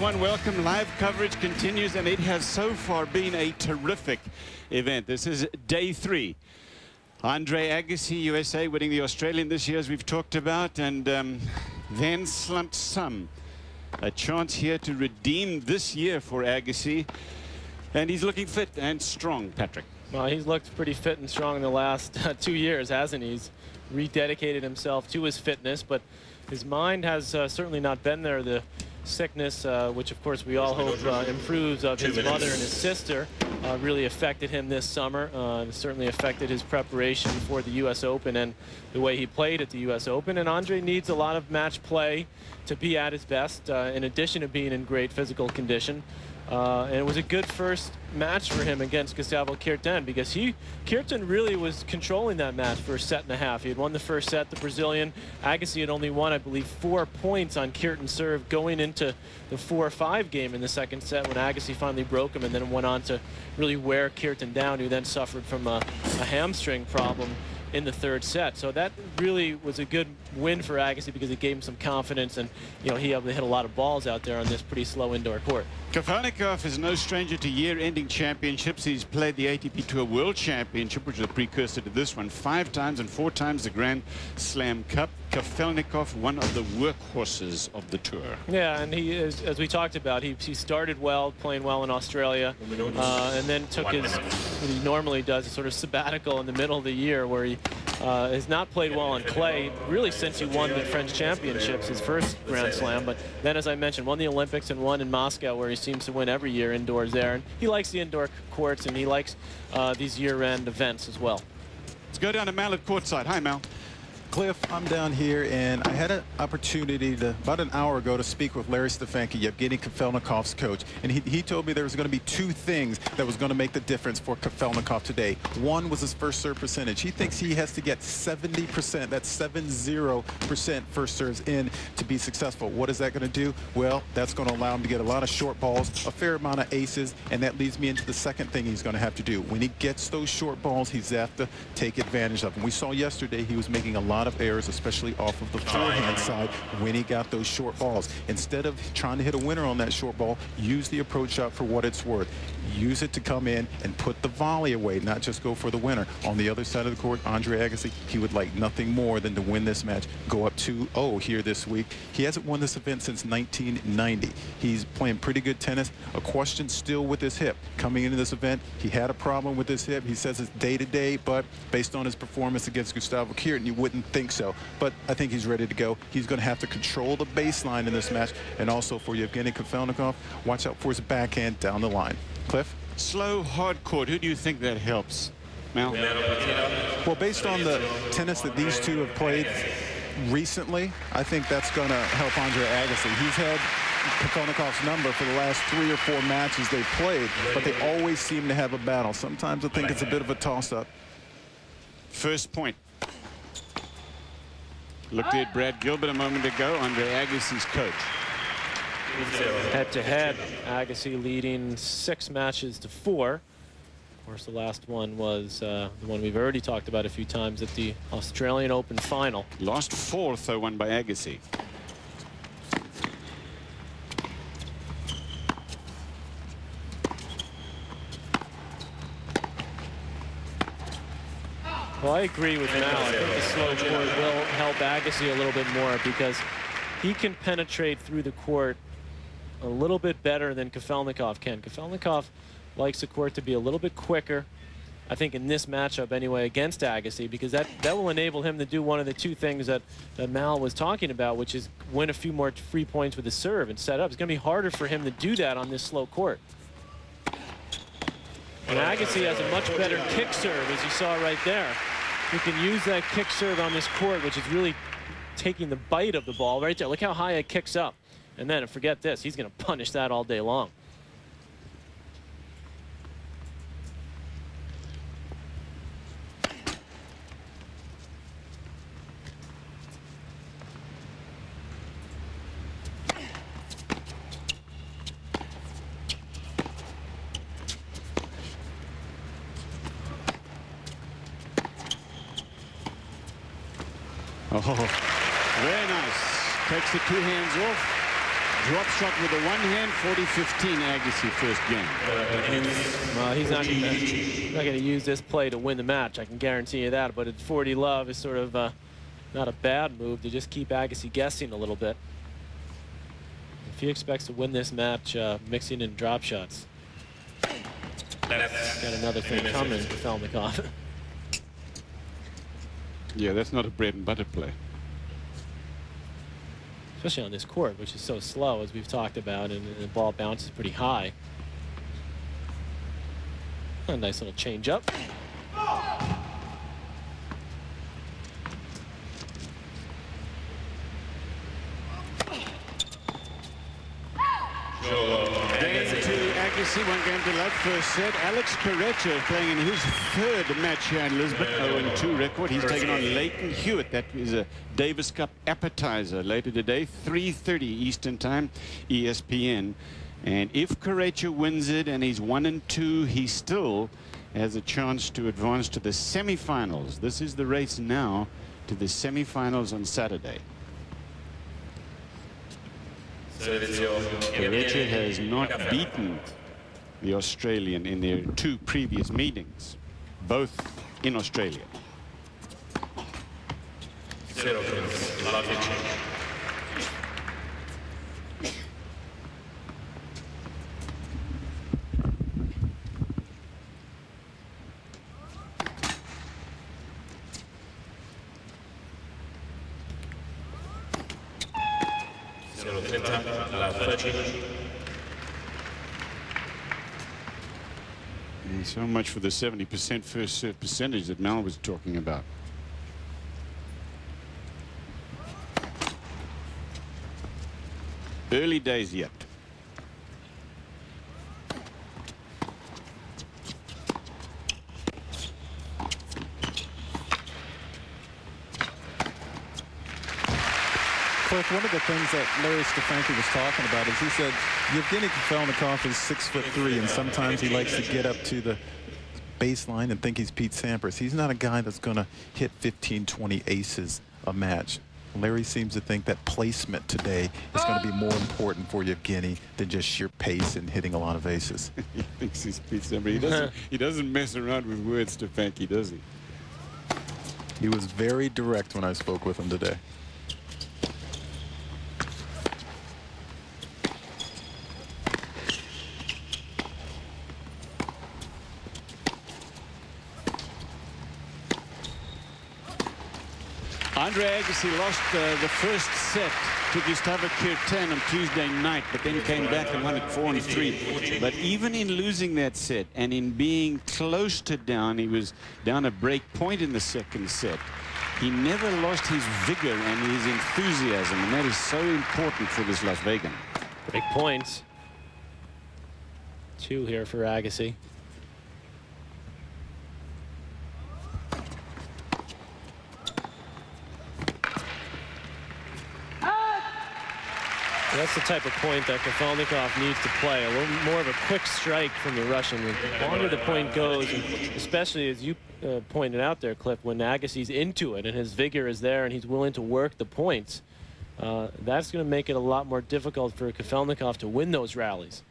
everyone. Welcome. Live coverage continues, and it has so far been a terrific event. This is day 3. Andre Agassi, USA, winning the Australian this year, as we've talked about, and then slumped some. A chance here to redeem this year for Agassi, and he's looking fit and strong, Patrick. Well, he's looked pretty fit and strong in the last 2 years, hasn't he? He's rededicated himself to his fitness, but his mind has certainly not been there. The sickness, which of course we all hope improves, of his mother and his sister, really affected him this summer. It certainly affected his preparation for the U.S. Open and the way he played at the U.S. Open. And Andre needs a lot of match play to be at his best, in addition to being in great physical condition. And it was a good first match for him against Gustavo Kuerten, because Kuerten really was controlling that match for a set and a half. He had won the first set, the Brazilian. Agassi had only won, I believe, 4 points on Kuerten's serve going into the 4-5 game in the second set, when Agassi finally broke him and then went on to really wear Kuerten down, who then suffered from a hamstring problem in the third set. So that really was a good win for Agassi, because it gave him some confidence, and he able to hit a lot of balls out there on this pretty slow indoor court. Kafelnikov is no stranger to year-ending championships. He's played the ATP Tour World Championship, which is a precursor to this one, 5 times and 4 times the Grand Slam Cup. Kafelnikov, one of the workhorses of the tour. Yeah, and he is, as we talked about, he started well, playing well in Australia, and then took what he normally does, a sort of sabbatical in the middle of the year, where he has not played well on clay really since he won the French Championships, his first Grand Slam. But then, as I mentioned, won the Olympics and won in Moscow, where he seems to win every year indoors there. And he likes the indoor courts, and he likes these year-end events as well. Let's go down to Mal at courtside. Hi, Mal. Cliff, I'm down here, and I had an opportunity about an hour ago to speak with Larry Stefanki, Yevgeny Kafelnikov's coach, and he told me there was going to be 2 things that was going to make the difference for Kafelnikov today. One was his first serve percentage. He thinks he has to get 70%, that's 70% first serves in to be successful. What is that going to do? Well, that's going to allow him to get a lot of short balls, a fair amount of aces, and that leads me into the second thing he's going to have to do. When he gets those short balls, he's have to take advantage of them. We saw yesterday he was making a lot of errors, especially off of the forehand side when he got those short balls. Instead of trying to hit a winner on that short ball, use the approach shot for what it's worth. Use it to come in and put the volley away, not just go for the winner. On the other side of the court, Andre Agassi, he would like nothing more than to win this match, go up 2-0 here this week. He hasn't won this event since 1990. He's playing pretty good tennis. A question still with his hip. Coming into this event, he had a problem with his hip. He says it's day-to-day, but based on his performance against Gustavo Kuerten, you wouldn't think so. But I think he's ready to go. He's going to have to control the baseline in this match. And also for Yevgeny Kafelnikov, watch out for his backhand down the line. Cliff? Slow, hard court. Who do you think that helps, Mal? Well, based on the tennis that these two have played recently, I think that's going to help Andre Agassi. He's had Kafelnikov's number for the last 3 or 4 matches they've played, but they always seem to have a battle. Sometimes I think it's a bit of a toss-up. First point. Looked at Brad Gilbert a moment ago, Andre Agassi's coach. Head-to-head, Agassi leading 6 matches to 4. Of course, the last one was the one we've already talked about a few times at the Australian Open final. Lost 4th, though, won by Agassi. Well, I agree with Mal. I think the slow court will help Agassi a little bit more, because he can penetrate through the court a little bit better than Kafelnikov can. Kafelnikov likes the court to be a little bit quicker, I think, in this matchup anyway, against Agassi, because that will enable him to do one of the 2 things that Mal was talking about, which is win a few more free points with his serve and set up. It's going to be harder for him to do that on this slow court. And Agassi has a much better kick serve, as you saw right there. He can use that kick serve on this court, which is really taking the bite of the ball right there. Look how high it kicks up. And then, forget this, he's going to punish that all day long. Oh, very nice. Takes the 2 hands off. Drop shot with a one hand, 40-15 Agassi first game. Well, he's not going to use this play to win the match. I can guarantee you that. But at 40 love is sort of not a bad move to just keep Agassi guessing a little bit. If he expects to win this match, mixing in drop shots. Got another thing coming for Kafelnikov. Yeah, that's not a bread and butter play. Especially on this court, which is so slow, as we've talked about, and the ball bounces pretty high. A nice little change up. Game to Agassi, one game to love. First set. Alex Correggio playing in his third match here in Lisbon. 0-2 record. He's taken on Leighton Hewitt. That is a Davis Cup appetizer later today, 3:30 Eastern Time, ESPN. And if Correggio wins it and he's 1-2, he still has a chance to advance to the semifinals. This is the race now to the semifinals on Saturday. Correggio has not beaten the Australian in their two previous meetings, both in Australia. And so much for the 70% first serve percentage that Mal was talking about. Early days yet. Cliff, one of the things that Larry Stefanki was talking about is he said Yevgeny Kafelnikov is 6'3", and sometimes he likes to get up to the baseline and think he's Pete Sampras. He's not a guy that's going to hit 15, 20 aces a match. Larry seems to think that placement today is going to be more important for Yevgeny than just sheer pace and hitting a lot of aces. He thinks he's Pete Sampras. He doesn't mess around with words, Stefanki, does he? He was very direct when I spoke with him today. Andre Agassi lost the first set to Gustavo Kirtan on Tuesday night, but then came back and won it 4-3. But even in losing that set and in being close to down, he was down a break point in the second set. He never lost his vigor and his enthusiasm, and that is so important for this Las Vegas. Break points. 2 here for Agassi. That's the type of point that Kafelnikov needs to play. A little more of a quick strike from the Russian. The longer the point goes, and especially as you pointed out there, Cliff, when Agassi's into it and his vigor is there and he's willing to work the points, that's going to make it a lot more difficult for Kafelnikov to win those rallies.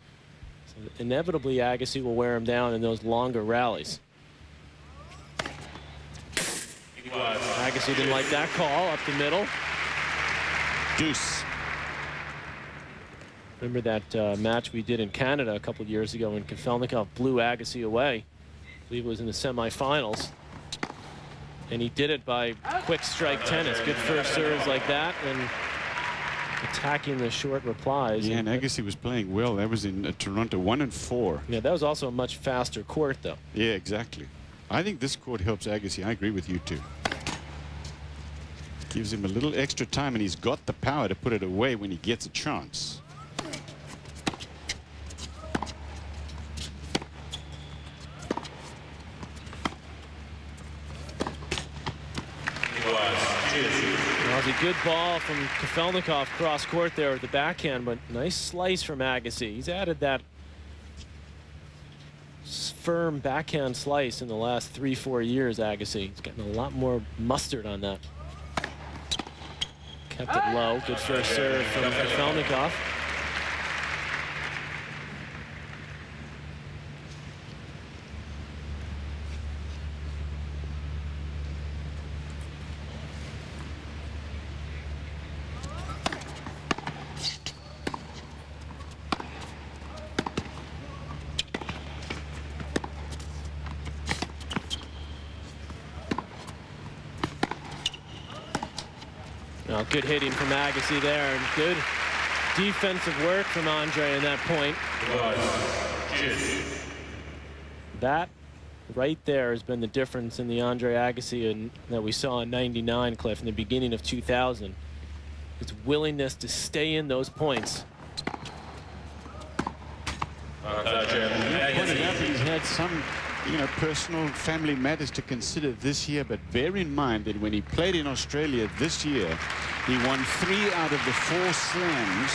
So inevitably, Agassi will wear him down in those longer rallies. Agassi didn't like that call up the middle. Deuce. Remember that match we did in Canada a couple years ago when Kafelnikov blew Agassi away? I believe it was in the semifinals. And he did it by quick strike tennis. Good first serves like that and attacking the short replies. Yeah, and Agassi was playing well. That was in Toronto, 1-4. Yeah, that was also a much faster court, though. Yeah, exactly. I think this court helps Agassi. I agree with you, too. Gives him a little extra time, and he's got the power to put it away when he gets a chance. That was a good ball from Kafelnikov cross court there with the backhand, but nice slice from Agassi. He's added that firm backhand slice in the last 3-4 years, Agassi. He's getting a lot more mustard on that. Kept it low. Good first serve from Kafelnikov. Now, good hitting from Agassi there, and good defensive work from Andre in that point. That right there has been the difference in the Andre Agassi that we saw in '99, Cliff, in the beginning of 2000. His willingness to stay in those points. He's had some, personal family matters to consider this year, but bear in mind that when he played in Australia this year, he won 3 out of the 4 slams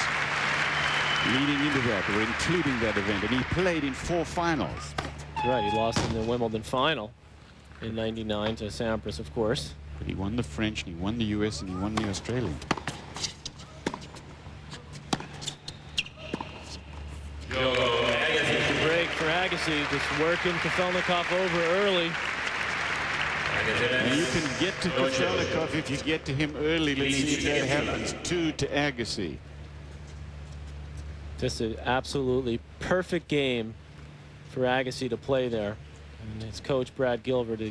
leading into that, or including that event, and he played in 4 finals. That's right, he lost in the Wimbledon final in '99 to Sampras, of course. But he won the French, and he won the US, and he won the Australian. Break for Agassi, just working Kafelnikov over early. And you can get to Kafelnikov if you get to him early. Let's see if that happens. 2 to Agassi. Just an absolutely perfect game for Agassi to play there. And his coach, Brad Gilbert,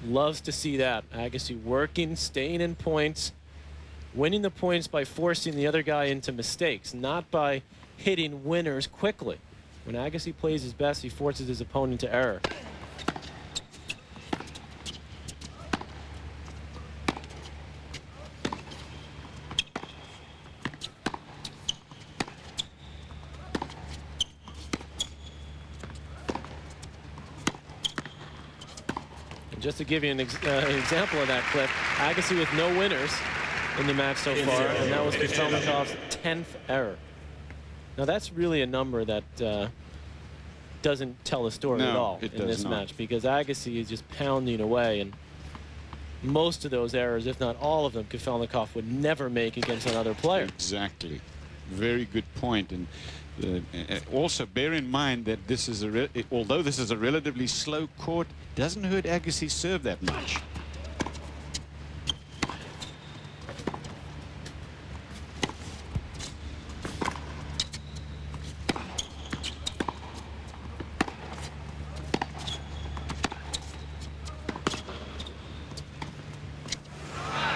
loves to see that. Agassi working, staying in points, winning the points by forcing the other guy into mistakes, not by hitting winners quickly. When Agassi plays his best, he forces his opponent to error. And just to give you an example of that, Cliff, Agassi with no winners in the match so far, and that was Kafelnikov's 10th error. Now that's really a number that doesn't tell the story at all in this match, because Agassi is just pounding away, and most of those errors, if not all of them, Kafelnikov would never make against another player. Exactly. Very good point. And also bear in mind that this is although this is a relatively slow court, doesn't hurt Agassi's serve that much.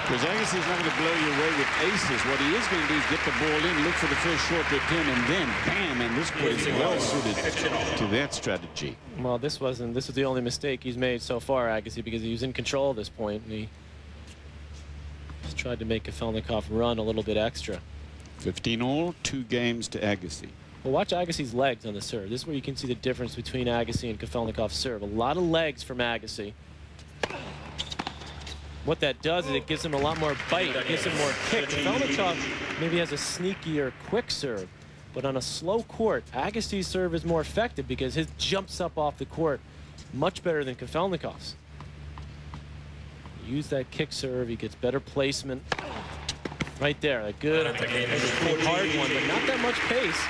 Because Agassi's not going to blow you away with aces. What he is going to do is get the ball in, look for the first short return, and then bam, and this court is well suited to that strategy. Well, this was the only mistake he's made so far, Agassi, because he was in control at this point, and he just tried to make Kafelnikov run a little bit extra. 15 all, 2 games to Agassi. Well, watch Agassi's legs on the serve. This is where you can see the difference between Agassi and Kafelnikov's serve. A lot of legs from Agassi. What that does is it gives him a lot more bite, it gives him more kick. Kafelnikov maybe has a sneakier quick serve, but on a slow court, Agassi's serve is more effective because his jumps up off the court much better than Kafelnikov's. Use that kick serve, he gets better placement. Right there, a good, hard one, but not that much pace.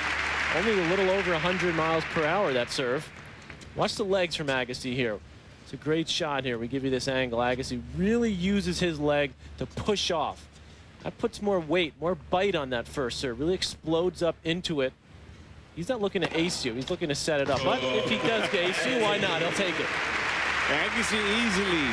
Only a little over 100 miles per hour, that serve. Watch the legs from Agassi here. It's a great shot here. We give you this angle. Agassi really uses his leg to push off. That puts more weight, more bite on that first serve. Really explodes up into it. He's not looking to ace you. He's looking to set it up. But if he does ace you, why not? He'll take it. Agassi easily.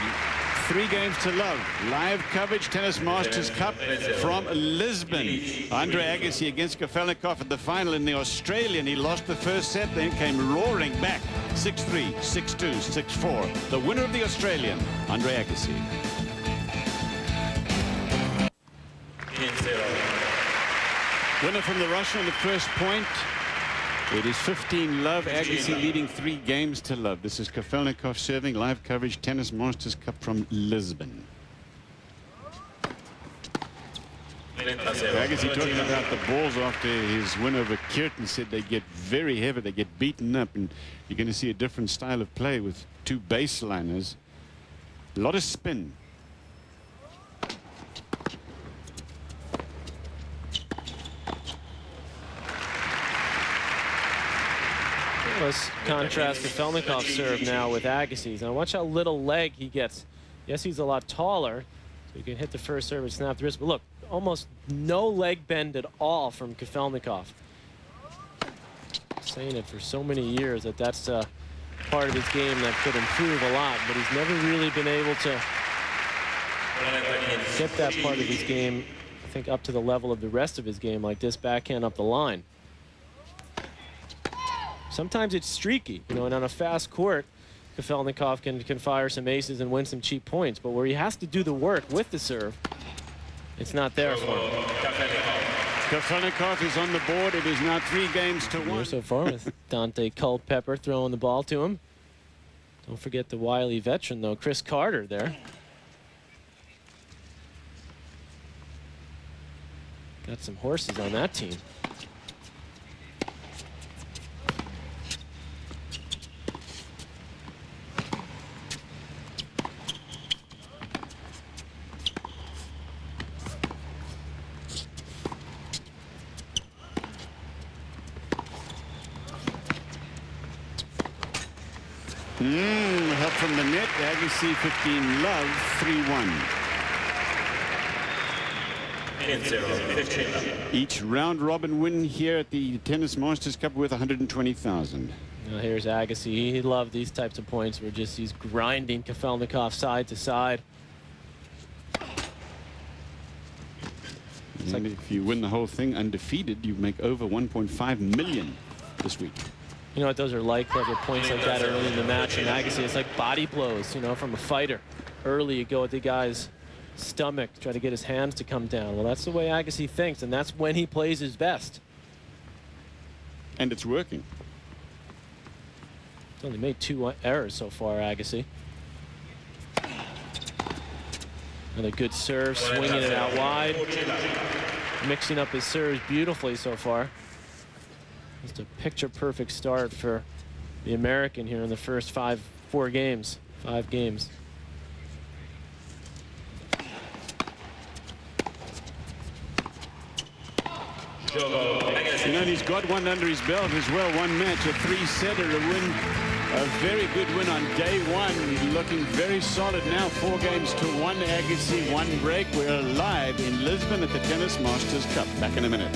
3 games to love. Live coverage, Tennis Masters Cup from Lisbon. Andre Agassi against Kafelnikov at the final in the Australian. He lost the first set, then came roaring back. 6-3, 6-2, 6-4. The winner of the Australian, Andre Agassi. Winner from the Russian, the first point. It is 15 love. Agassi leading 3 games to love. This is Kafelnikov serving. Live coverage, Tennis Masters Cup from Lisbon. Agassi talking about the balls after his win over Kirtan, said they get very heavy, they get beaten up, and you're going to see a different style of play with 2 baseliners. A lot of spin. Let's contrast Kafelnikov's serve now with Agassi's. Now watch how little leg he gets. Yes, he's a lot taller, so he can hit the first serve and snap the wrist. But look, almost no leg bend at all from Kafelnikov. Saying it for so many years that that's part of his game that could improve a lot, but he's never really been able to get that part of his game think, up to the level of the rest of his game, like this backhand up the line. Sometimes it's streaky, you know, and on a fast court, Kafelnikov can fire some aces and win some cheap points, but where he has to do the work with the serve, it's not there for him. Kafelnikov is on the board. It is now 3 games to 1. So far with Dante Culpepper throwing the ball to him. Don't forget the wily veteran, though, Chris Carter there. Got some horses on that team. Help from the net. Agassi 15 love 3-1. Each round robin win here at the Tennis Masters Cup worth 120,000. Now here's Agassi. He loved these types of points where just he's grinding Kafelnikov side to side. And if you win the whole thing undefeated, you make over 1.5 million this week. You know what those are like, clever points like that early in the match. And Agassi, it's like body blows, you know, from a fighter. Early, you go at the guy's stomach, try to get his hands to come down. Well, that's the way Agassi thinks, and that's when he plays his best. And it's working. He's only made 2 errors so far, Agassi. Another good serve, swinging it out wide. Mixing up his serves beautifully so far. Just a picture-perfect start for the American here in the first 5 games. You know, he's got one under his belt as well. One match, a 3-setter, a win, a very good win on day 1. He's looking very solid now. 4 games to 1. Agassi, 1 break. We're live in Lisbon at the Tennis Masters Cup. Back in a minute.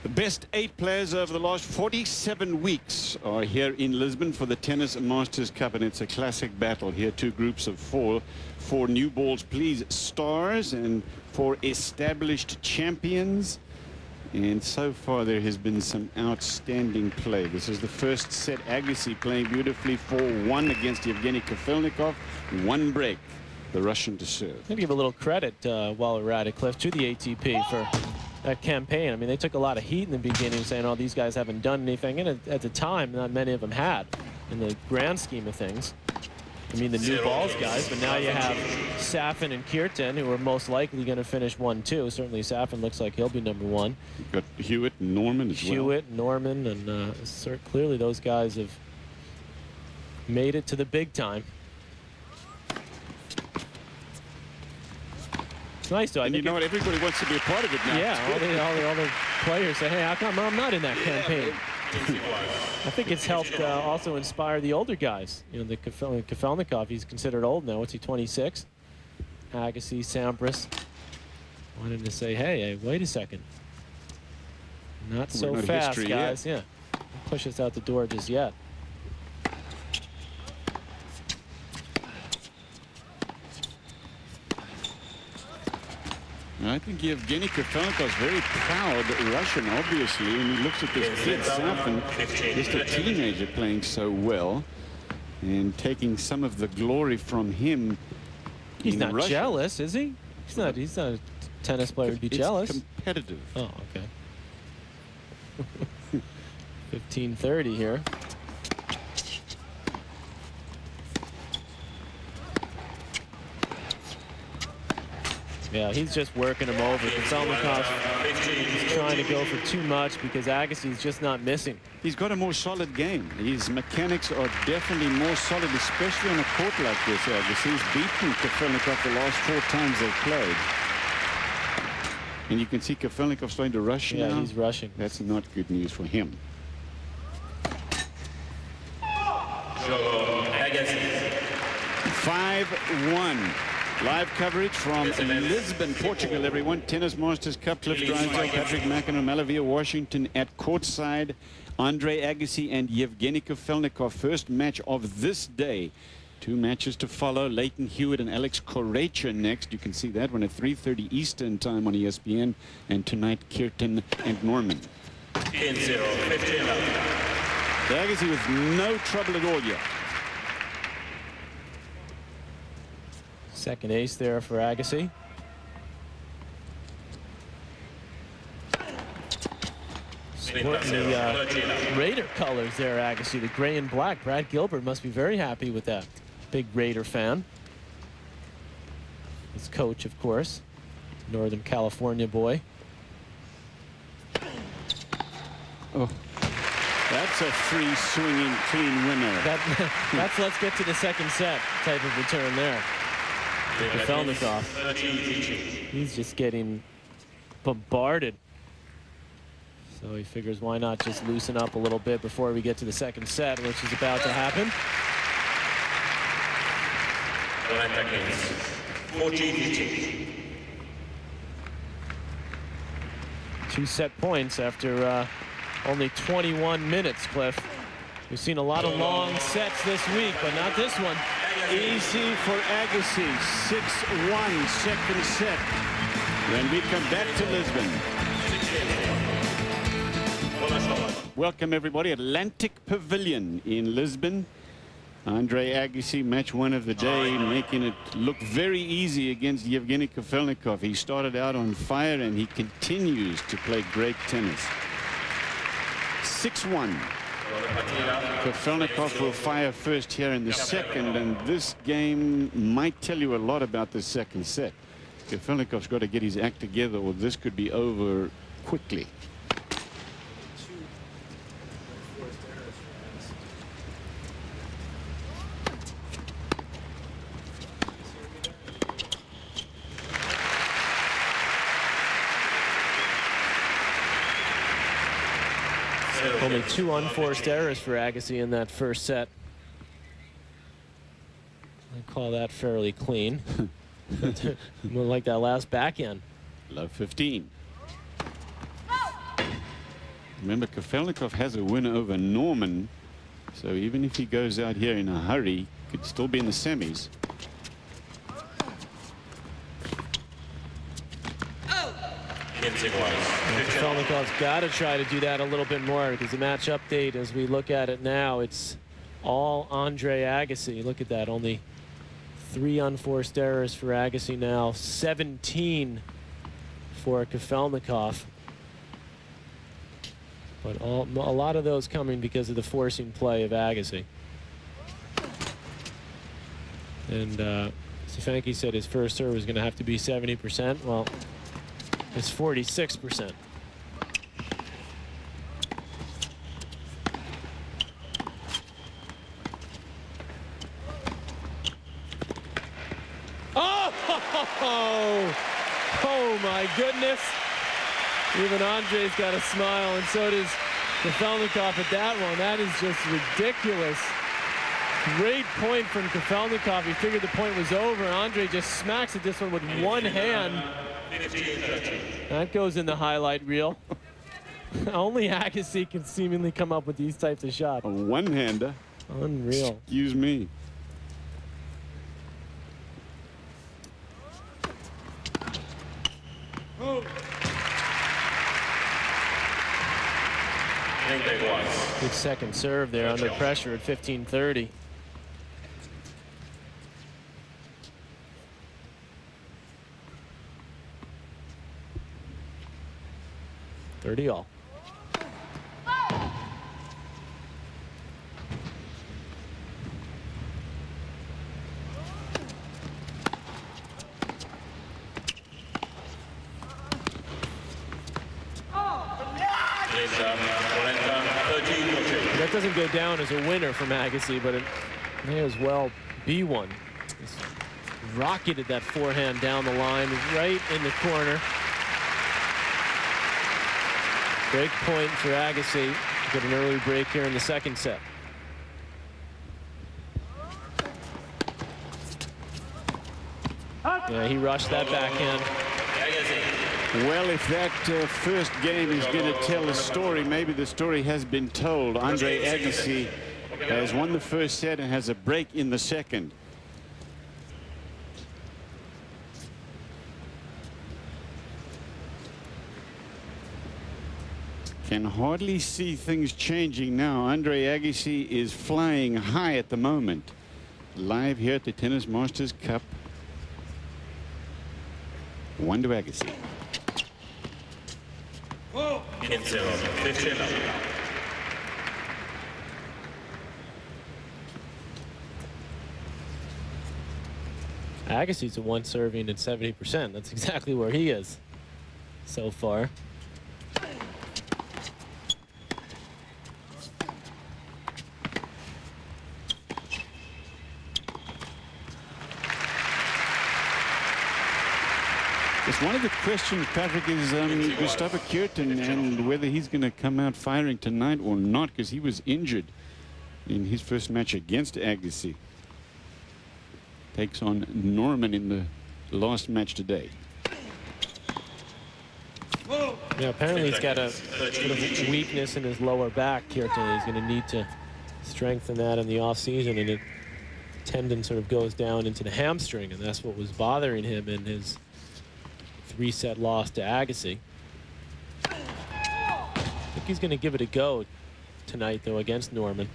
The best 8 players over the last 47 weeks are here in Lisbon for the Tennis Masters Cup, and it's a classic battle here. 2 groups of 4. 4 new balls, please, stars, and 4 established champions. And so far there has been some outstanding play. This is the first set. Agassi playing beautifully, 4-1 against Yevgeny Kafelnikov. 1 break, the Russian to serve. I'm going to give a little credit while we're at it, Cliff, to the ATP for that campaign. I mean, they took a lot of heat in the beginning saying, oh, these guys haven't done anything. And at the time, not many of them had in the grand scheme of things. I mean, the new balls guys, but now you have Safin and Kirtan, who are most likely going to finish 1-2. Certainly Safin looks like he'll be number 1. You've got Hewitt and Norman as well. Hewitt, Norman, and clearly those guys have made it to the big time. It's nice, though. And you know what? Everybody wants to be a part of it now. Yeah, all the players say, hey, how come I'm not in that campaign? I think it's helped also inspire the older guys. You know, the Kafelnikov, he's considered old now. What's he, 26? Agassi, Sampras. Wanted to say, hey, wait a second. Not so fast, guys. Yeah. Don't push us out the door just yet. I think Yevgeny Kafelnikov is very proud Russian, obviously, and he looks at this kid, Safin, just a teenager playing so well, and taking some of the glory from him. He's not Russia. Jealous, is he? He's not a tennis player to be jealous. It's competitive. Oh, okay. 15:30 here. Yeah, he's just working him over. Kafelnikov is trying to go for too much because Agassi's just not missing. He's got a more solid game. His mechanics are definitely more solid, especially on a court like this. Agassi's beaten Kafelnikov the last 4 times they've played. And you can see Kafelnikov starting to rush now. Yeah, he's rushing. That's not good news for him. 5-1. Live coverage from Lisbon, Portugal, everyone. Tennis Masters Cup, Cliff Drysdale, Patrick McEnroe, Malavia, Washington at courtside. Andre Agassi and Yevgeny Kafelnikov, first match of this day. Two matches to follow. Leighton Hewitt and Alex Correia next. You can see that one at 3:30 Eastern time on ESPN. And tonight, Kirtan and Norman. 10-0, 15-11. Agassi with no trouble at all yet. Second ace there for Agassi. Sporting the Raider colors there, Agassi, the gray and black. Brad Gilbert must be very happy with that. Big Raider fan. His coach, of course, Northern California boy. Oh, that's a free swinging clean winner. That's let's get to the second set type of return there. Kafelnikov. He's just getting bombarded. So he figures why not just loosen up a little bit before we get to the second set, which is about to happen. 2 set points after only 21 minutes, Cliff. We've seen a lot of long sets this week, but not this one. Easy for Agassi. 6-1, second set. When we come back to Lisbon. Welcome everybody. Atlantic Pavilion in Lisbon. Andre Agassi, match one of the day, making it look very easy against Yevgeny Kafelnikov. He started out on fire and he continues to play great tennis. 6-1. Kafelnikov will fire first here in the second, and this game might tell you a lot about the second set. Kafelnikov's got to get his act together or this could be over quickly. Only 2 unforced errors for Agassi in that first set. I call that fairly clean. More like that last backhand. Love 15. Remember, Kafelnikov has a win over Norman, so even if he goes out here in a hurry, could still be in the semis. Kafelnikov's got to try to do that a little bit more, because the match update, as we look at it now, it's all Andre Agassi. Look at that, only 3 unforced errors for Agassi now, 17 for Kafelnikov. But a lot of those coming because of the forcing play of Agassi. And Stefanki said his first serve was going to have to be 70%. Well, it's 46%. Oh my goodness. Even Andre's got a smile, and so does Kafelnikov at that one. That is just ridiculous. Great point from Kafelnikov. He figured the point was over. Andre just smacks at this one with one hand. That goes in the highlight reel. Only Agassi can seemingly come up with these types of shots. A one-hander. Unreal. Excuse me. Good second serve there under pressure at 15:30. All. That doesn't go down as a winner from Agassi, but it may as well be one. Just rocketed that forehand down the line, right in the corner. Break point for Agassi. Get an early break here in the second set. Yeah, he rushed that backhand. Well, if that first game is going to tell a story, maybe the story has been told. Andre Agassi has won the first set and has a break in the second. Can hardly see things changing now. Andre Agassi is flying high at the moment. Live here at the Tennis Masters Cup. 1 to Agassi. In 0-15 up. Agassi's the one serving at 70%. That's exactly where he is so far. It's one of the questions, Patrick, is Gustavo Kuerten and whether he's going to come out firing tonight or not, because he was injured in his first match against Agassi. Takes on Norman in the last match today. Yeah, apparently he's got a sort of weakness in his lower back, Kuerten. He's going to need to strengthen that in the offseason, and the tendon sort of goes down into the hamstring, and that's what was bothering him in his 3-set loss to Agassi. I think he's going to give it a go tonight, though, against Norman.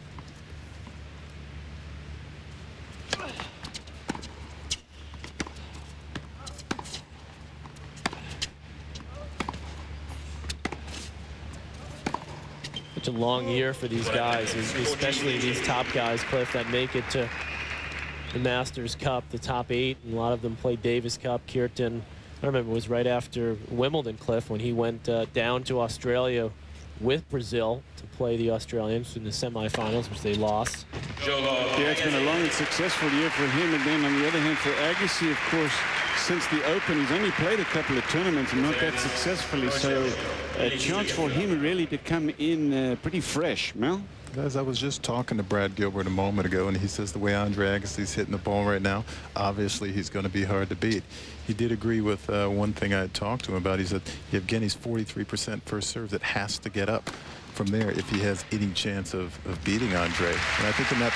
Such a long year for these guys, especially these top guys, Cliff, that make it to the Masters Cup, the top 8, and a lot of them play Davis Cup. Kuerten, I remember it was right after Wimbledon, Cliff, when he went down to Australia with Brazil to play the Australians in the semifinals, which they lost. Yeah, it's been a long and successful year for him. And then on the other hand, for Agassi, of course, since the Open, he's only played a couple of tournaments and not that successfully. So a chance for him really to come in pretty fresh. Mel? Guys, I was just talking to Brad Gilbert a moment ago, and he says the way Andre Agassi's hitting the ball right now, obviously he's going to be hard to beat. He did agree with one thing I had talked to him about. He said Yevgeny's 43% first serve. It has to get up from there if he has any chance of beating Andre. And I think in that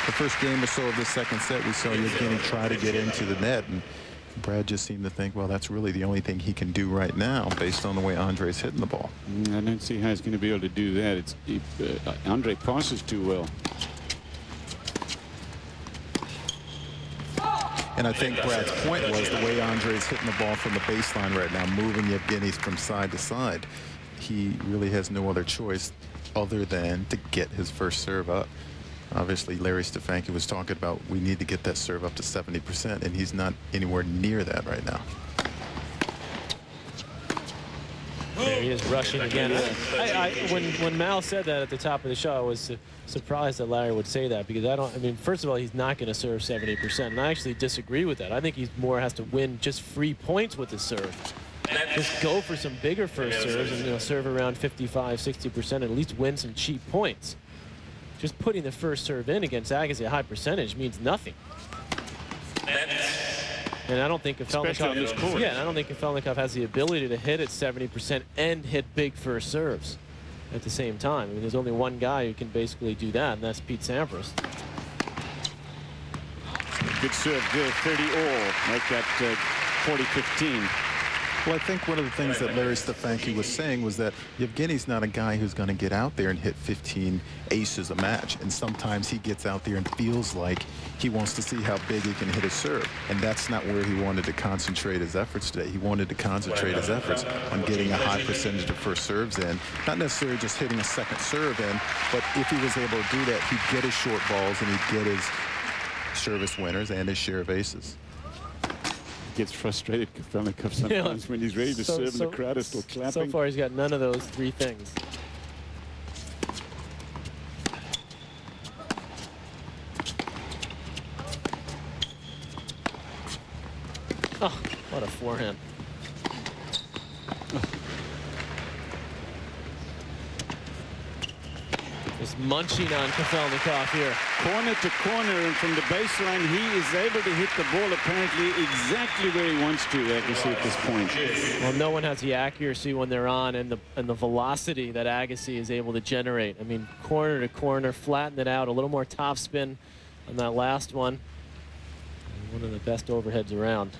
the first game or so of the second set, we saw Yevgeny try to get into the net, and Brad just seemed to think, well, that's really the only thing he can do right now based on the way Andre's hitting the ball. I don't see how he's going to be able to do that. Andre passes too well. And I think Brad's point was the way Andre's hitting the ball from the baseline right now, moving Yevgeny from side to side, he really has no other choice other than to get his first serve up. Obviously, Larry Stefanki was talking about we need to get that serve up to 70%, and he's not anywhere near that right now. There he is rushing again. When Mal said that at the top of the show, I was surprised that Larry would say that, because I mean, first of all, he's not going to serve 70%, and I actually disagree with that. I think he's more has to win just free points with his serve. Just go for some bigger first serves and serve around 55, 60%, and at least win some cheap points. Just putting the first serve in against Agassi, a high percentage, means nothing. And I don't think Kafelnikov, and I don't think Kafelnikov has the ability to hit at 70% and hit big first serves at the same time. I mean, there's only one guy who can basically do that, and that's Pete Sampras. Good serve, good 30 all. Make that 40-15. Well, I think one of the things that Larry Stefanki was saying was that Yevgeny's not a guy who's going to get out there and hit 15 aces a match. And sometimes he gets out there and feels like he wants to see how big he can hit his serve. And that's not where he wanted to concentrate his efforts today. He wanted to concentrate his efforts on getting a high percentage of first serves in. Not necessarily just hitting a second serve in, but if he was able to do that, he'd get his short balls and he'd get his service winners and his share of aces. Gets frustrated, Kafelnikov, sometimes when he's ready to serve and the crowd is still clapping. So far, he's got none of those three things. Oh, what a forehand. Just Just munching on Kafelnikov here. Corner to corner, and from the baseline, he is able to hit the ball apparently exactly where he wants to, Agassi, at this point. Well, no one has the accuracy when they're on, and the velocity that Agassi is able to generate. I mean, corner to corner, flatten it out, a little more top spin on that last one. One of the best overheads around.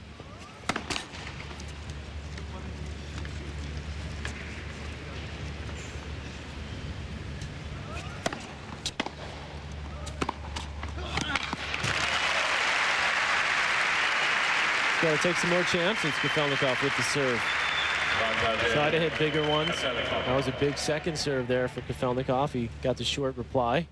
Got to take some more chances, Kafelnikov with the serve. Tried to hit bigger ones. That was a big second serve there for Kafelnikov. He got the short reply.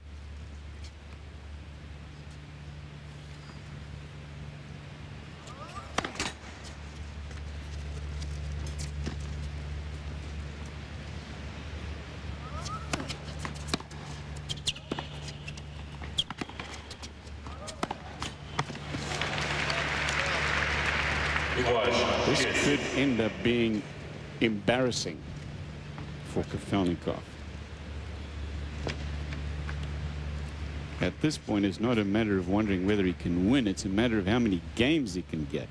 This could end up being embarrassing for Kafelnikov. At this point, it's not a matter of wondering whether he can win. It's a matter of how many games he can get.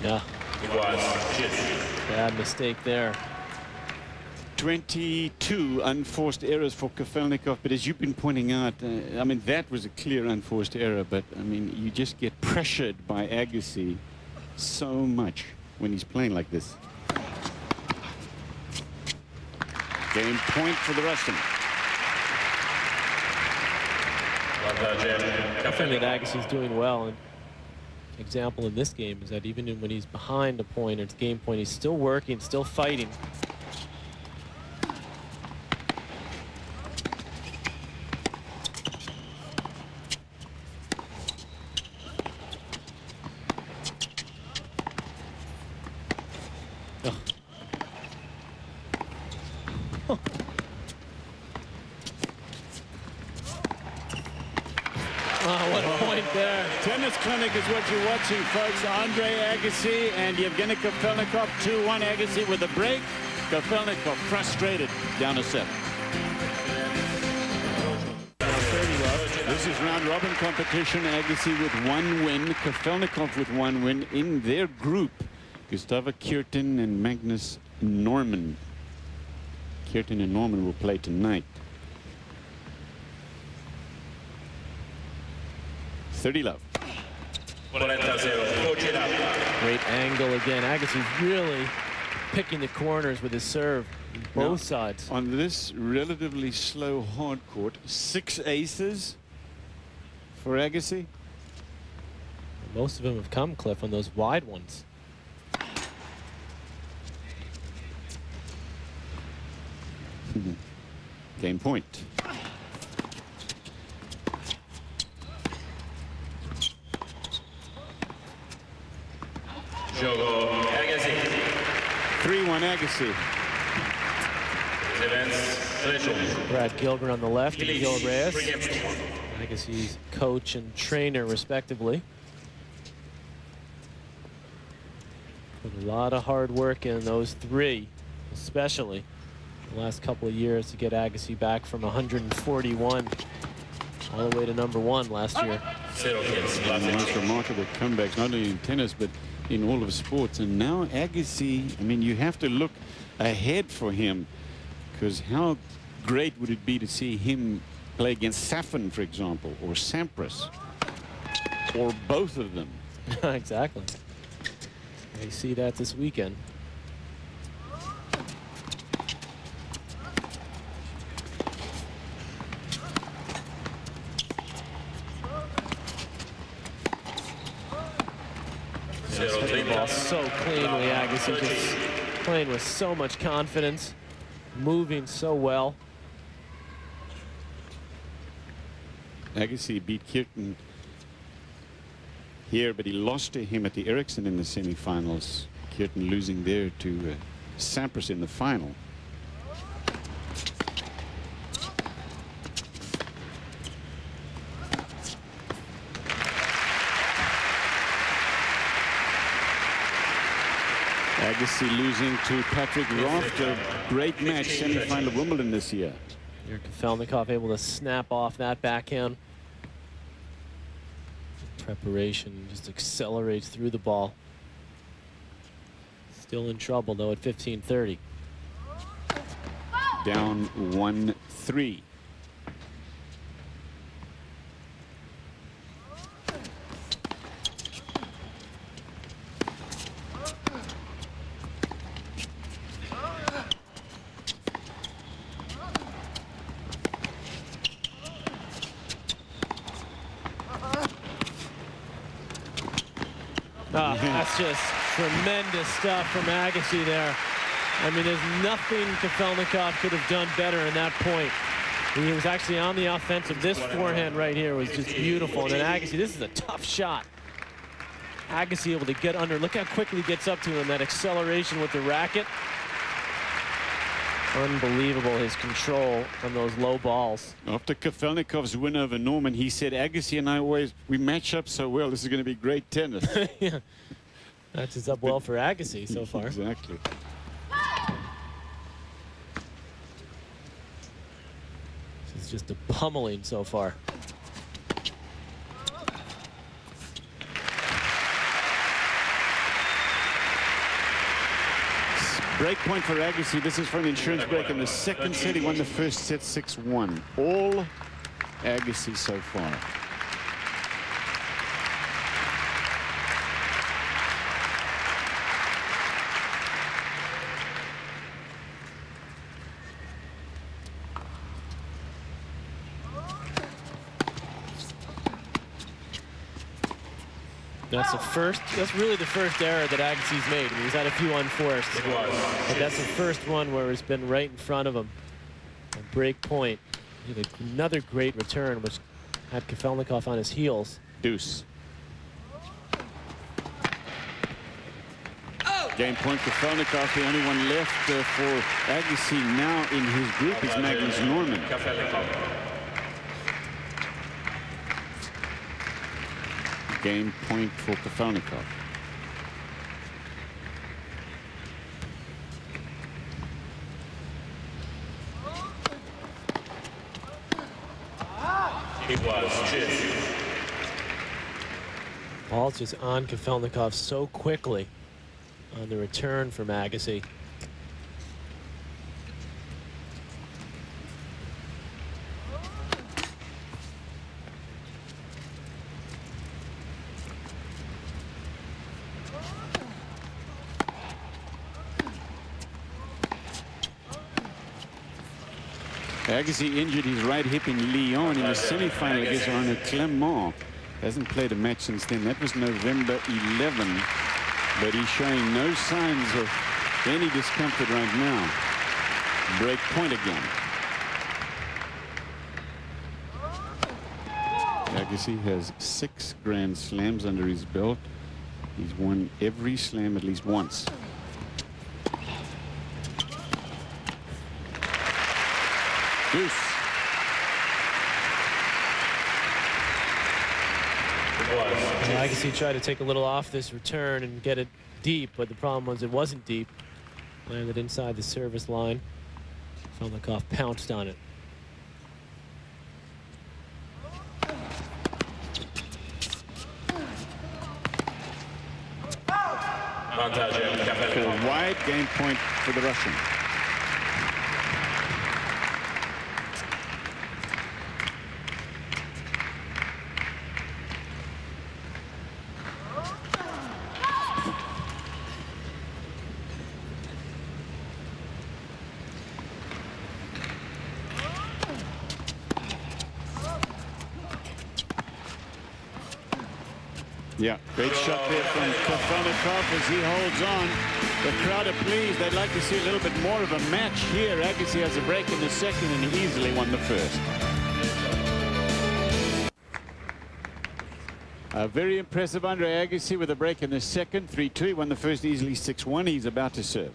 Yeah. Bad mistake there. 22 unforced errors for Kafelnikov, but as you've been pointing out, I mean, that was a clear unforced error, but I mean, you just get pressured by Agassi so much when he's playing like this. Game point for the Russian. I think that Agassi's doing well. And example in this game is that even when he's behind a point or it's game point, he's still working, still fighting. Oh, what a point there. Tennis Clinic is what you're watching, folks. Andre Agassi and Yevgeny Kafelnikov, 2-1. Agassi with a break. Kafelnikov frustrated, down a set. This is round robin competition. Agassi with 1 win, Kafelnikov with 1 win. In their group, Gustava Kirten and Magnus Norman. Kirten and Norman will play tonight. 30 love. Great angle again. Agassi's really picking the corners with his serve, both sides. On this relatively slow hard court, 6 aces for Agassi. Most of them have come, Cliff, on those wide ones. Game point. Agassi. 3-1 Agassi. Brad Gilbert on the left and Gil Reyes. Agassi's coach and trainer, respectively. Put a lot of hard work in those 3, especially the last couple of years, to get Agassi back from 141 all the way to #1 last year. One of the most remarkable comebacks, not only in tennis, but in all of sports. And now Agassi, I mean, you have to look ahead for him, because how great would it be to see him play against Safin, for example, or Sampras, or both of them. Exactly. You see that this weekend. Hit the ball so cleanly. Agassi just playing with so much confidence, moving so well. Agassi beat Kirton here, but he lost to him at the Ericsson in the semifinals. Kirton losing there to Sampras in the final. Agassi losing to Patrick Roft, a great match, semi-final of Wimbledon this year. Here, Kafelnikov able to snap off that backhand. Preparation just accelerates through the ball. Still in trouble though at 15-30. Down 1-3. That's just tremendous stuff from Agassi there. I mean, there's nothing Kafelnikov could have done better in that point. He was actually on the offensive. This forehand right here was just beautiful. And then Agassi, this is a tough shot. Agassi able to get under. Look how quickly he gets up to him. That acceleration with the racket. Unbelievable, his control on those low balls. After Kafelnikov's win over Norman, he said, Agassi and I we match up so well. This is going to be great tennis. Yeah. Matches up well for Agassi so far. Exactly. This is just a pummeling so far. Break point for Agassi. This is for an insurance break in the second set. He won the first set 6-1. All Agassi so far. That's really the first error that Agassi's made. He's had a few unforced. But that's the first one where it's been right in front of him. A break point. Another great return, which had Kafelnikov on his heels. Deuce. Game point, Kafelnikov, the only one left for Agassi now in his group is Magnus Norman. Game point for Kafelnikov. It was Jim. Ball's just on Kafelnikov so quickly on the return from Agassi. Agassi injured his right hip in Lyon in the semi-final against Arnaud Clément. Hasn't played a match since then. That was November 11. But he's showing no signs of any discomfort right now. Break point again. Agassi has 6 Grand Slams under his belt. He's won every slam at least once. Deuce. Agassi tried to take a little off this return and get it deep, but the problem was it wasn't deep. Landed inside the service line. Kafelnikov pounced on it. For a wide game point for the Russian. Yeah, great shot there from Kafelnikov as he holds on. The crowd are pleased. They'd like to see a little bit more of a match here. Agassi has a break in the second, and he easily won the first. Very impressive Andre Agassi with a break in the second, 3-2. He won the first easily 6-1. He's about to serve.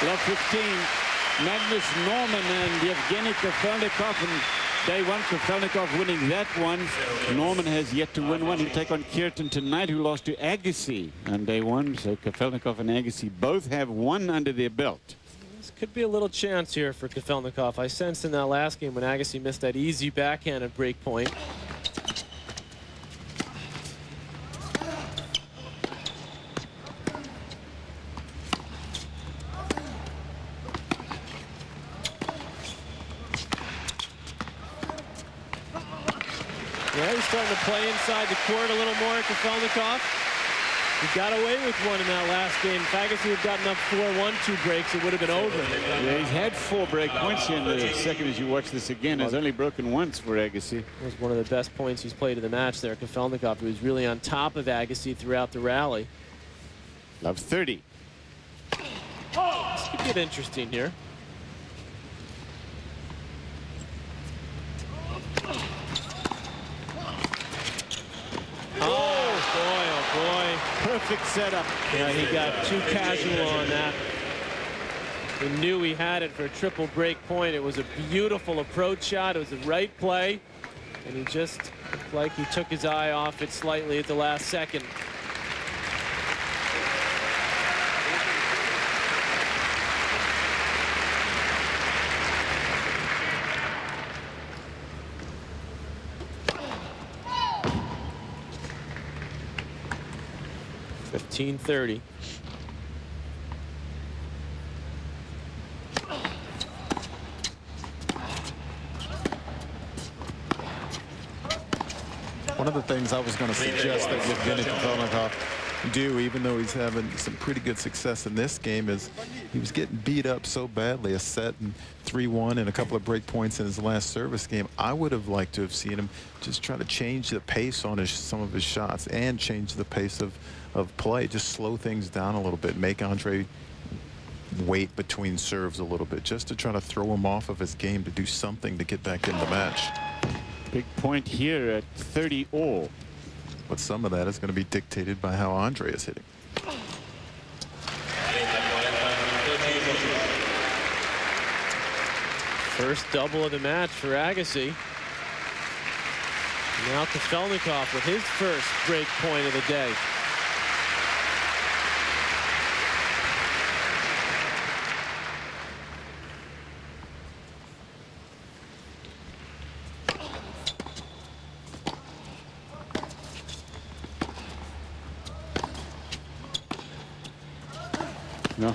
Love 15, Magnus Norman and Yevgeny Kafelnikov, and day one, Kafelnikov winning that one. Norman has yet to win one. He'll take on Kierton tonight, who lost to Agassi on day one. So Kafelnikov and Agassi both have one under their belt. This could be a little chance here for Kafelnikov. I sensed in that last game when Agassi missed that easy backhand at break point. Yeah, he's starting to play inside the court a little more, Kafelnikov. He got away with one in that last game. If Agassi had gotten up 4-1, 2 breaks, it would have been over. Yeah, he's had 4 break points here in the second as you watch this again. Has only broken once for Agassi. It was one of the best points he's played in the match there. Kafelnikov, who was really on top of Agassi throughout the rally. Love 30. This could get interesting here. Perfect setup. Yeah, he got too casual on that. He knew he had it for a triple break point. It was a beautiful approach shot. It was the right play. And he just looked like he took his eye off it slightly at the last second. $15-30. One of the things I was going to suggest that Yevgeny Kafelnikov do, even though he's having some pretty good success in this game, is he was getting beat up so badly, a set and 3-1 and a couple of break points in his last service game. I would have liked to have seen him just try to change the pace on some of his shots and change the pace of play, just slow things down a little bit, make Andre wait between serves a little bit, just to try to throw him off of his game, to do something to get back in the match. Big point here at 30 all. But some of that is going to be dictated by how Andre is hitting. First double of the match for Agassi. Now Kafelnikov with his first break point of the day. No.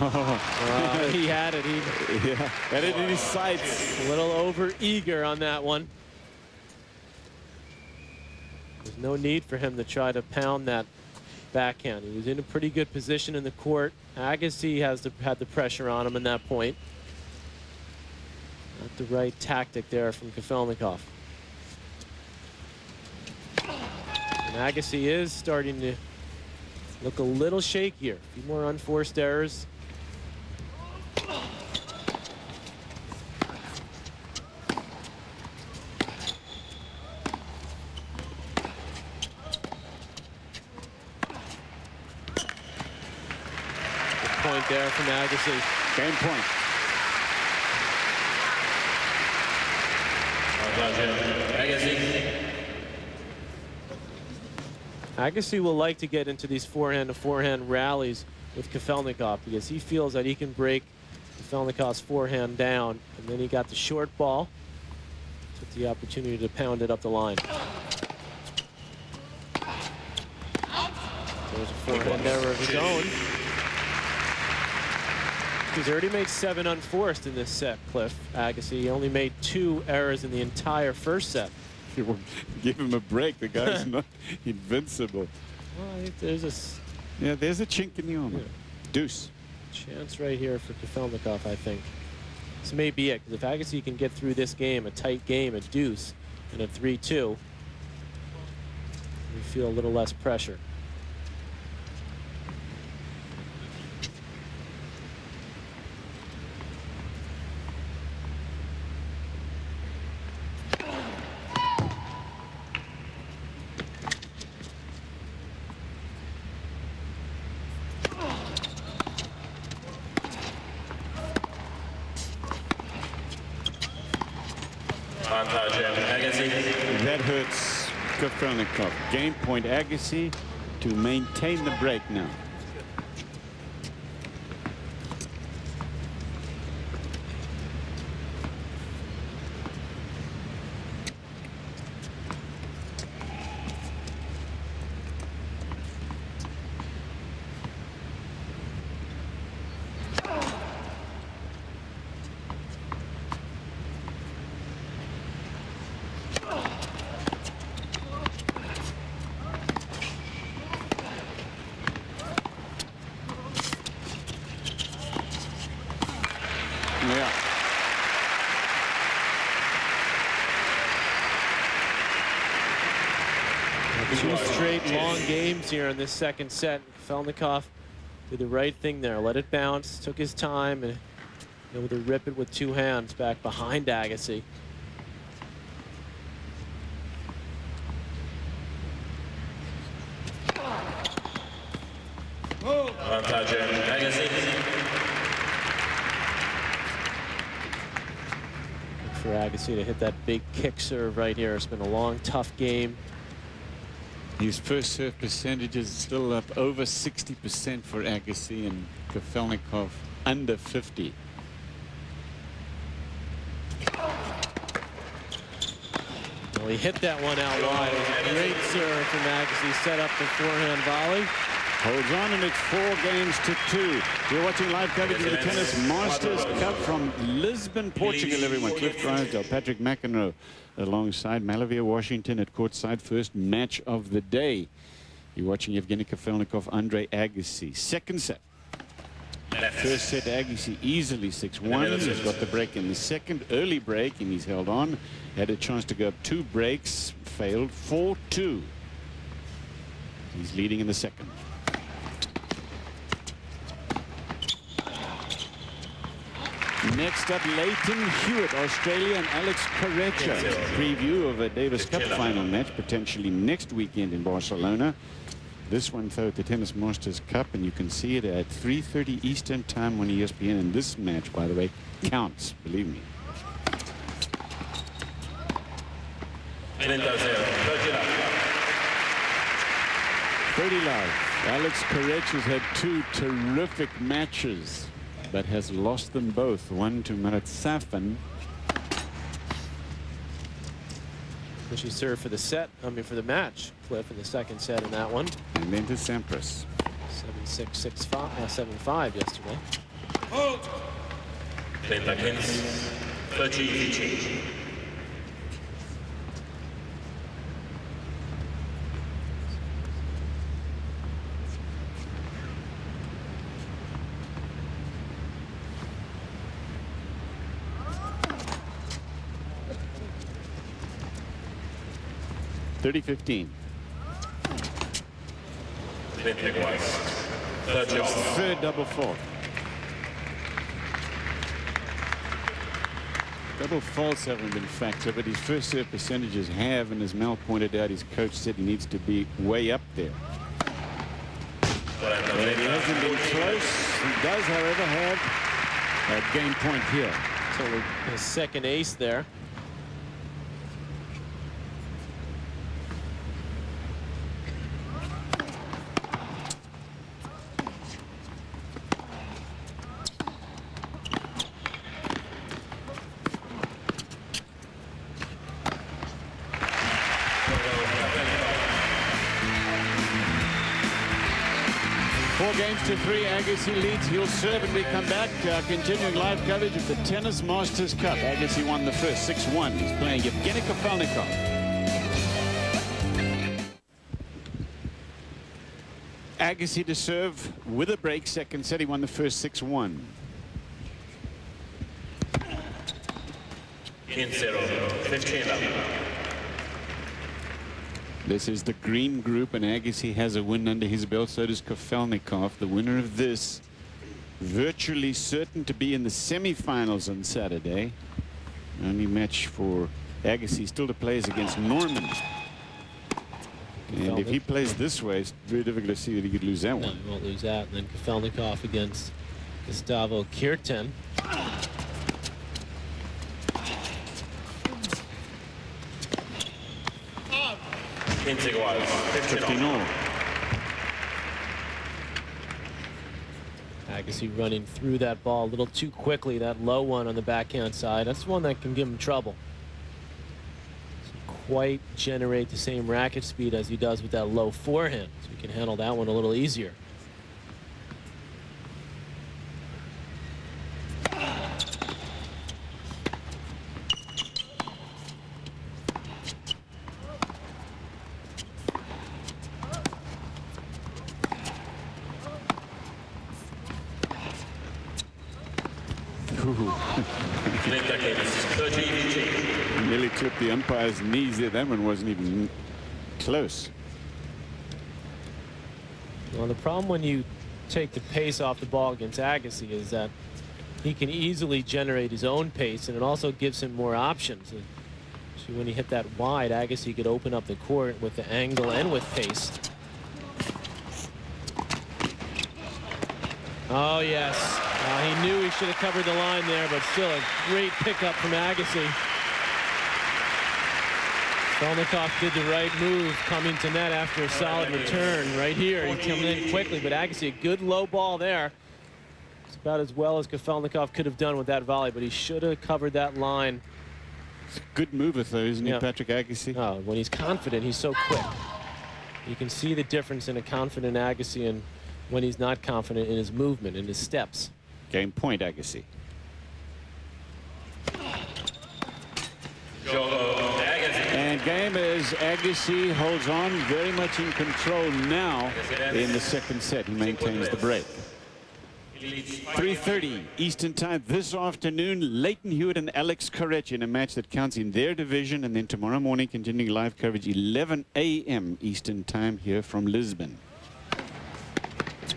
He had it. He had it in his sights. A little over eager on that one. There's no need for him to try to pound that backhand. He was in a pretty good position in the court. Agassi had the pressure on him in that point. Not the right tactic there from Kafelnikov. And Agassi is starting to look a little shakier. A few more unforced errors. Good point there from Agassi. Game point. Agassi will like to get into these forehand-to-forehand rallies with Kafelnikov because he feels that he can break Kafelnikov's forehand down. And then he got the short ball. Took the opportunity to pound it up the line. There's a forehand error of his own. He's already made 7 unforced in this set, Cliff. Agassi. He only made 2 errors in the entire first set. Give him a break. The guy's not invincible. Well, I think there's a Yeah, there's a chink in the armor. Yeah. Deuce. chance right here for Kafelnikov, I think. This may be it, because if Agassi can get through this game, a tight game, a deuce, and a 3-2, we feel a little less pressure. That hurts Kafelnikov. Game point Agassi to maintain the break now. Yeah. Two straight long games here in this second set. Kafelnikov did the right thing there. Let it bounce, took his time, and able to rip it with two hands back behind Agassi. For Agassi to hit that big kick serve right here. It's been a long, tough game. His first serve percentage is still up over 60% for Agassi, and Kafelnikov under 50. Well, he hit that one out wide. Great serve from Agassi. Set up the forehand volley. Holds on, and it's 4-2. You're watching live coverage of the Tennis Masters Cup from Lisbon, Portugal, everyone. Cliff Drysdale, Patrick McEnroe alongside Malavia Washington at courtside. First match of the day. You're watching Yevgeny Kafelnikov, Andre Agassi. Second set. First set, Agassi easily 6-1. He's got the break in the second. Early break, and he's held on. Had a chance to go up 2 breaks. Failed. 4-2. He's leading in the second. Next up, Leighton Hewitt, Australia, and Alex Correia. Preview of a Davis Cup final match, potentially next weekend in Barcelona. This one, though, at the Tennis Masters Cup, and you can see it at 3:30 Eastern Time on ESPN. And this match, by the way, counts, believe me. 30 love. Alex Correia has had 2 terrific matches, but has lost them both. One to Marat Safin. She served for the set, for the match, Cliff, in the second set in that one. And then to Sampras. 7-6, 6-5, 7-5 yesterday. $30-15. Third double fault. Double faults haven't been factored, but his first serve percentages have, and as Mel pointed out, his coach said he needs to be way up there. But he hasn't been close. He does, however, have a game point here. So his second ace there. Games to 3. Agassi leads. He'll serve, and we come back continuing live coverage of the Tennis Masters Cup. Agassi won the first 6-1. He's playing Yevgeny Kafelnikov. Agassi to serve with a break. Second set, he won the first 6-1. 15-0. This is the green group, and Agassi has a win under his belt. So does Kafelnikov. The winner of this virtually certain to be in the semifinals on Saturday. Only match for Agassi still to play is against Norman. And if he plays this way, it's very difficult to see that he could lose that No, one. he won't lose that. And then Kafelnikov against Gustavo Kirten. Igual. 15 all. Agassi running through that ball a little too quickly. That low one on the backhand side. That's one that can give him trouble. Doesn't quite generate the same racket speed as he does with that low forehand. So he can handle that one a little easier. Nearly clipped the umpire's knees there. That one wasn't even close. Well, the problem when you take the pace off the ball against Agassi is that he can easily generate his own pace, and it also gives him more options. So when he hit that wide, Agassi could open up the court with the angle and with pace. Oh, yes. He knew he should have covered the line there, but still a great pickup from Agassi. Kafelnikov did the right move coming to net after a solid return. Right here, he came in quickly, but Agassi, a good low ball there. It's about as well as Kafelnikov could have done with that volley, but he should have covered that line. It's a good mover, though, isn't he, Patrick Agassi? Oh, when he's confident, he's so quick. You can see the difference in a confident Agassi and when he's not confident in his movement, in his steps. Game point, Agassi. And game as Agassi holds on, very much in control now in the second set. He maintains the break. 3:30 Eastern Time this afternoon. Leighton Hewitt and Alex Korech in a match that counts in their division. And then tomorrow morning, continuing live coverage, 11 a.m. Eastern Time here from Lisbon.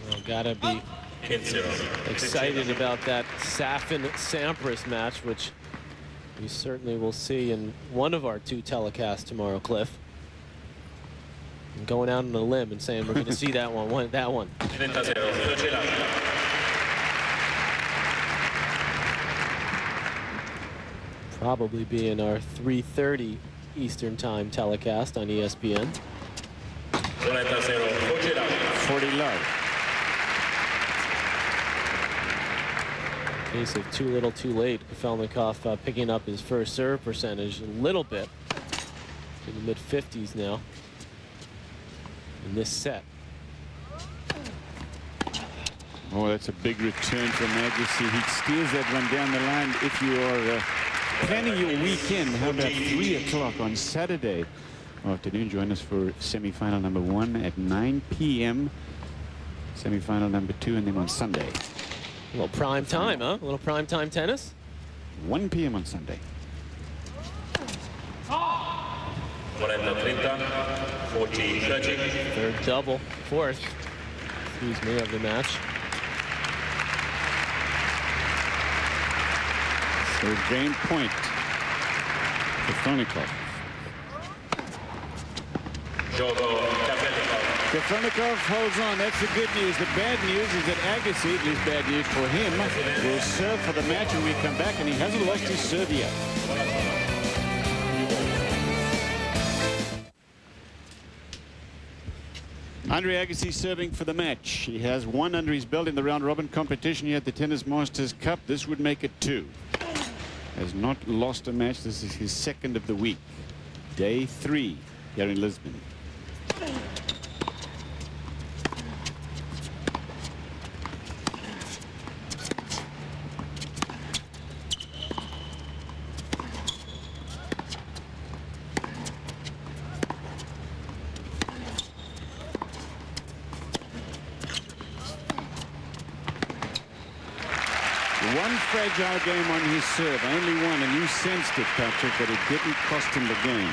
Well, gotta be excited about that Safin-Sampras match, which we certainly will see in one of our two telecasts tomorrow, Cliff. I'm going out on a limb and saying we're going to see that one. That one. Probably be in our 3:30 Eastern Time telecast on ESPN. 40 love. Case of too little too late. Kafelnikov picking up his first serve percentage a little bit to the mid-50s now in this set. Oh, that's a big return from Agassi. He steers that one down the line. If you are planning your weekend, how about 3 o'clock on Saturday afternoon? Join us for semifinal number 1 at 9 p.m. Semifinal number 2, and then on Sunday. A little prime time, huh? A little prime time tennis. 1 p.m. on Sunday. 40-30. Third double, fourth, excuse me, of the match. So game point. Kafelnikov. Kafelnikov holds on. That's the good news. The bad news is that Agassi, at least bad news for him, will serve for the match when we come back, and he hasn't lost his serve yet. Andre Agassi serving for the match. He has 1 under his belt in the round-robin competition here at the Tennis Masters Cup. This would make it 2. Has not lost a match. This is his second of the week. Day 3 here in Lisbon. one fragile game on his serve, only one, and you sensed it, Patrick, but it didn't cost him the game.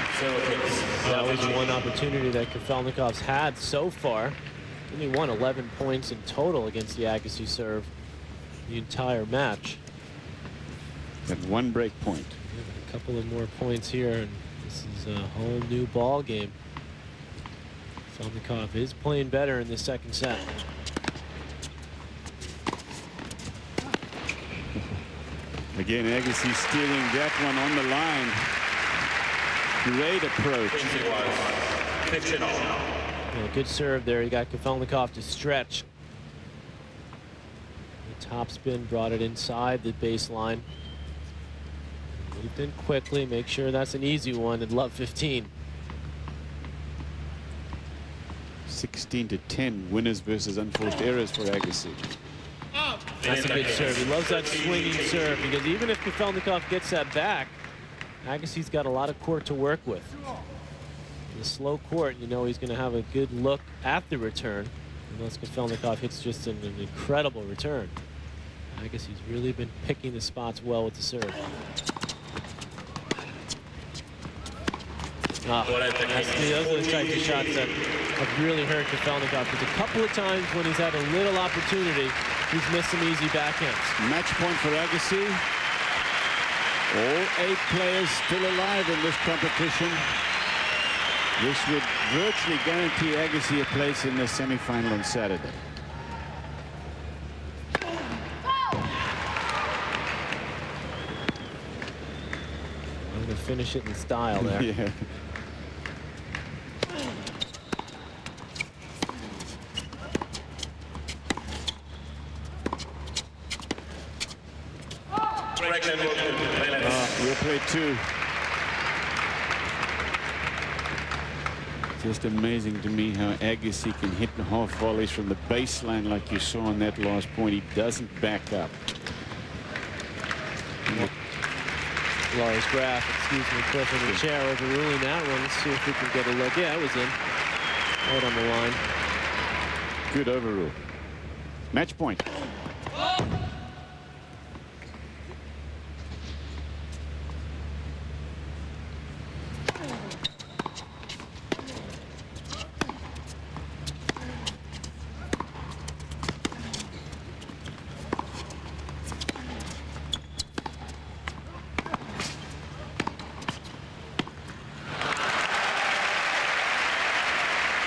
That was one opportunity that Kafelnikov's had so far. Only won 11 points in total against the Agassi serve the entire match. At one break point. A couple of more points here, and this is a whole new ball game. Kafelnikov is playing better in the second set. Again, Agassi stealing that one on the line. Great approach. Yeah, good serve there. You got Kafelnikov to stretch. The top spin brought it inside the baseline. Moved in quickly. Make sure that's an easy one. And love 15. 16-10 winners versus unforced errors for Agassi. That's a good serve. He loves that swinging serve because even if Kafelnikov gets that back, Agassi's got a lot of court to work with. In the slow court, you know he's going to have a good look at the return unless Kafelnikov hits just an incredible return. Agassi's really been picking the spots well with the serve. Those are the types of shots that have really hurt Kafelnikov, because a couple of times when he's had a little opportunity, he's missed some easy backhands. Match point for Agassi. All 8 players still alive in this competition. This would virtually guarantee Agassi a place in the semifinal on Saturday. I'm going to finish it in style there. Yeah. We'll play 2. Just amazing to me how Agassi can hit the half volleys from the baseline like you saw on that last point. He doesn't back up. Lars Graf, excuse me, Cliff in the chair overruling that one. Let's see if we can get a look. Yeah, it was in. Right on the line. Good overrule. Match point.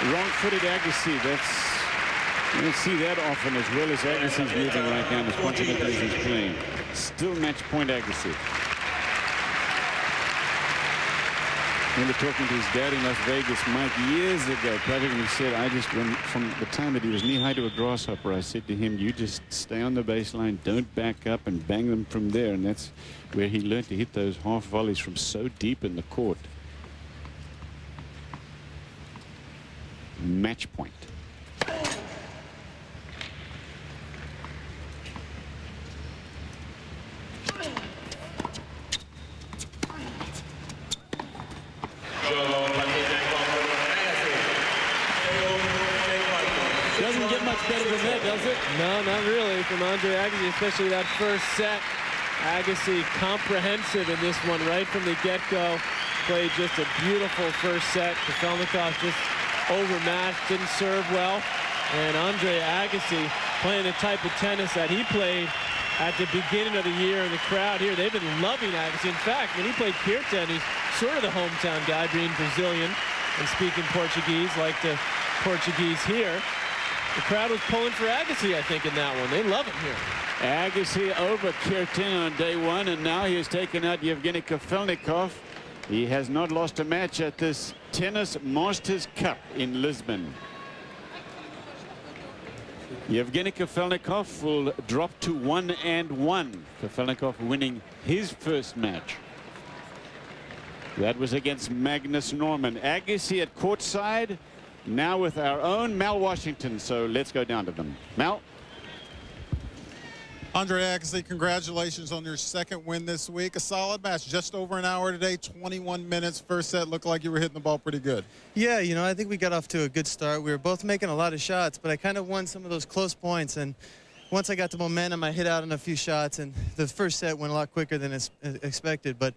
Wrong-footed Agassi. You don't see that often, as well as Agassi's moving right now, as confidently as he's playing. Still match point Agassi. Remember talking to his dad in Las Vegas, Mike, years ago, probably said, from the time that he was knee-high to a grasshopper, I said to him, you just stay on the baseline, don't back up, and bang them from there. And that's where he learned to hit those half volleys from so deep in the court. Match point. Doesn't get much better than that, does it? No, not really from Andre Agassi, especially that first set. Agassi comprehensive in this one right from the get-go. Played just a beautiful first set. Kafelnikov just overmatched, didn't serve well. And Andre Agassi playing the type of tennis that he played at the beginning of the year. And the crowd here, they've been loving Agassi. In fact, when he played Kirtan, he's sort of the hometown guy, being Brazilian and speaking Portuguese like the Portuguese here. The crowd was pulling for Agassi, I think, in that one. They love him here. Agassi over Kirtan on day 1, and now he has taken out Yevgeny Kafelnikov. He has not lost a match at this Tennis Masters Cup in Lisbon. Yevgeny Kafelnikov will drop to 1-1. Kafelnikov winning his first match. That was against Magnus Norman. Agassi at courtside, now with our own Mal Washington. So let's go down to them. Mal. Andre Agassi, congratulations on your second win this week. A solid match, just over an hour today, 21 minutes. First set looked like you were hitting the ball pretty good. Yeah, you know, I think we got off to a good start. We were both making a lot of shots, but I kind of won some of those close points. And once I got the momentum, I hit out on a few shots, and the first set went a lot quicker than expected. But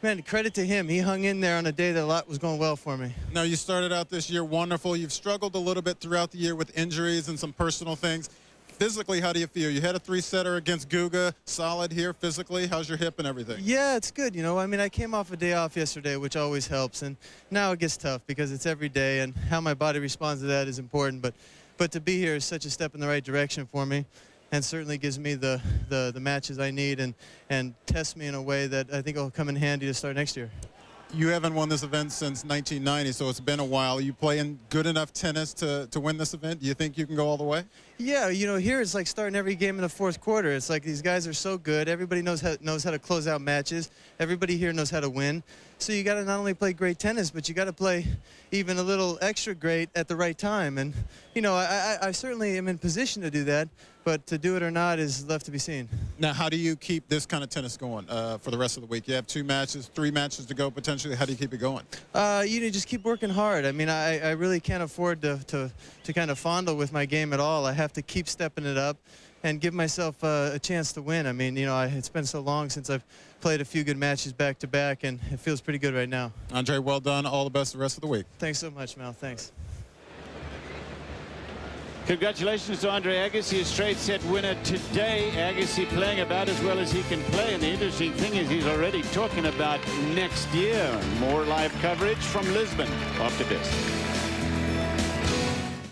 man, credit to him. He hung in there on a day that a lot was going well for me. Now, you started out this year wonderful. You've struggled a little bit throughout the year with injuries and some personal things. Physically, how do you feel? You had a 3-setter against Guga, solid here physically. How's your hip and everything? Yeah, it's good. You know, I mean, I came off a day off yesterday, which always helps. And now it gets tough because it's every day, and how my body responds to that is important. But to be here is such a step in the right direction for me, and certainly gives me the matches I need and tests me in a way that I think will come in handy to start next year. You haven't won this event since 1990, so it's been a while. Are you playing good enough tennis to win this event? Do you think you can go all the way? Yeah, you know, here it's like starting every game in the fourth quarter. It's like these guys are so good. Everybody knows how to close out matches. Everybody here knows how to win. So you got to not only play great tennis, but you got to play even a little extra great at the right time. And, you know, I certainly am in position to do that, but to do it or not is left to be seen. Now, how do you keep this kind of tennis going for the rest of the week? You have 2 matches, 3 matches to go potentially. How do you keep it going? You know, just keep working hard. I mean, I really can't afford to kind of fondle with my game at all. I have to keep stepping it up and give myself a chance to win. I mean, you know, it's been so long since I've played a few good matches back to back, and it feels pretty good right now. Andre, well done. All the best the rest of the week. Thanks so much, Mal. Thanks. Congratulations to Andre Agassi, a straight set winner today. Agassi playing about as well as he can play. And the interesting thing is he's already talking about next year. More live coverage from Lisbon after this.